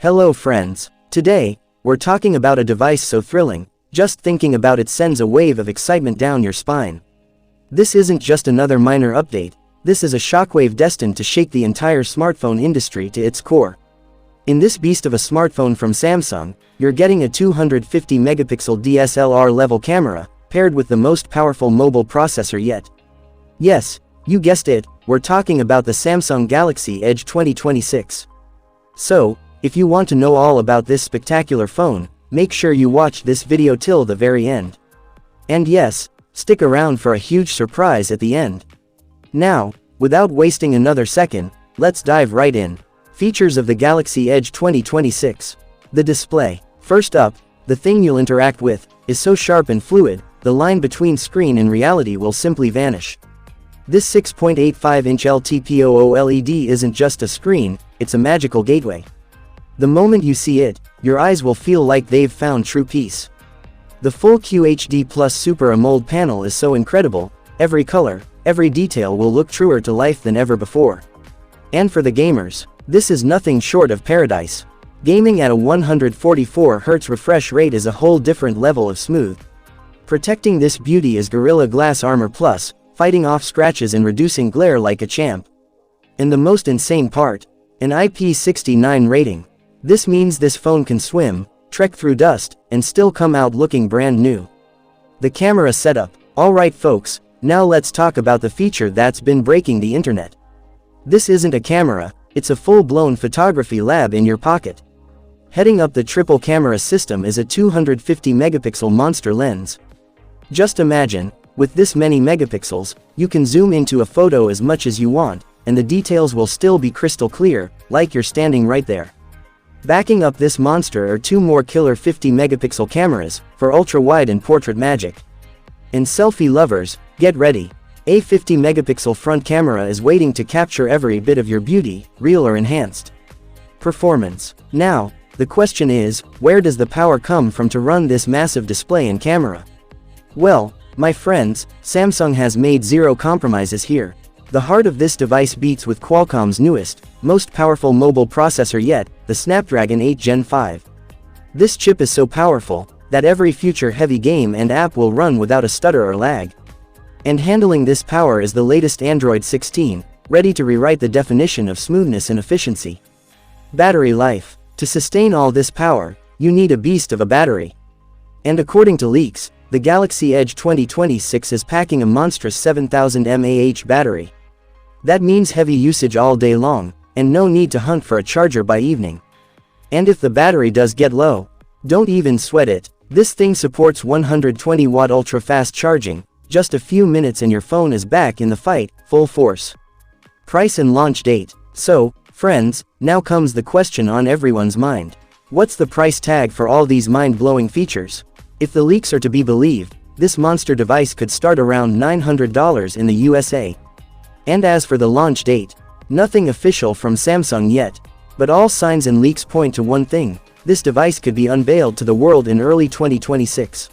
Hello friends. Today, we're talking about a device so thrilling, just thinking about it sends a wave of excitement down your spine. This isn't just another minor update, this is a shockwave destined to shake the entire smartphone industry to its core. In this beast of a smartphone from Samsung, you're getting a 250 megapixel DSLR level camera, paired with the most powerful mobile processor yet. Yes, you guessed it, we're talking about the Samsung Galaxy Edge 2026. So, if you want to know all about this spectacular phone, make sure you watch this video till the very end. And yes, stick around for a huge surprise at the end. Now, without wasting another second, let's dive right in. Features of the Galaxy Edge 2026. The display. First up, the thing you'll interact with is so sharp and fluid, the line between screen and reality will simply vanish. This 6.85-inch LTPO LED isn't just a screen, it's a magical gateway. The moment you see it, your eyes will feel like they've found true peace. The full QHD Plus Super AMOLED panel is so incredible, every color, every detail will look truer to life than ever before. And for the gamers, this is nothing short of paradise. Gaming at a 144Hz refresh rate is a whole different level of smooth. Protecting this beauty is Gorilla Glass Armor Plus, fighting off scratches and reducing glare like a champ. And the most insane part, an IP69 rating. This means this phone can swim, trek through dust, and still come out looking brand new. The camera setup. Alright folks, now let's talk about the feature that's been breaking the internet. This isn't a camera, it's a full-blown photography lab in your pocket. Heading up the triple camera system is a 250 megapixel monster lens. Just imagine, with this many megapixels, you can zoom into a photo as much as you want, and the details will still be crystal clear, like you're standing right there. Backing up this monster are two more killer 50 megapixel cameras, for ultra-wide and portrait magic. And selfie lovers, get ready. A 50 megapixel front camera is waiting to capture every bit of your beauty, real or enhanced. Performance. Now, the question is, where does the power come from to run this massive display and camera? Well, my friends, Samsung has made zero compromises here. The heart of this device beats with Qualcomm's newest, most powerful mobile processor yet, the Snapdragon 8 Gen 5. This chip is so powerful, that every future heavy game and app will run without a stutter or lag. And handling this power is the latest Android 16, ready to rewrite the definition of smoothness and efficiency. Battery life. To sustain all this power, you need a beast of a battery. And according to leaks, the Galaxy Edge 2026 is packing a monstrous 7000 mAh battery. That means heavy usage all day long, and no need to hunt for a charger by evening. And if the battery does get low, don't even sweat it, this thing supports 120-watt ultra-fast charging, just a few minutes and your phone is back in the fight, full force. Price and launch date. So, friends, now comes the question on everyone's mind. What's the price tag for all these mind-blowing features? If the leaks are to be believed, this monster device could start around $900 in the USA. And as for the launch date, nothing official from Samsung yet, but all signs and leaks point to one thing: this device could be unveiled to the world in early 2026.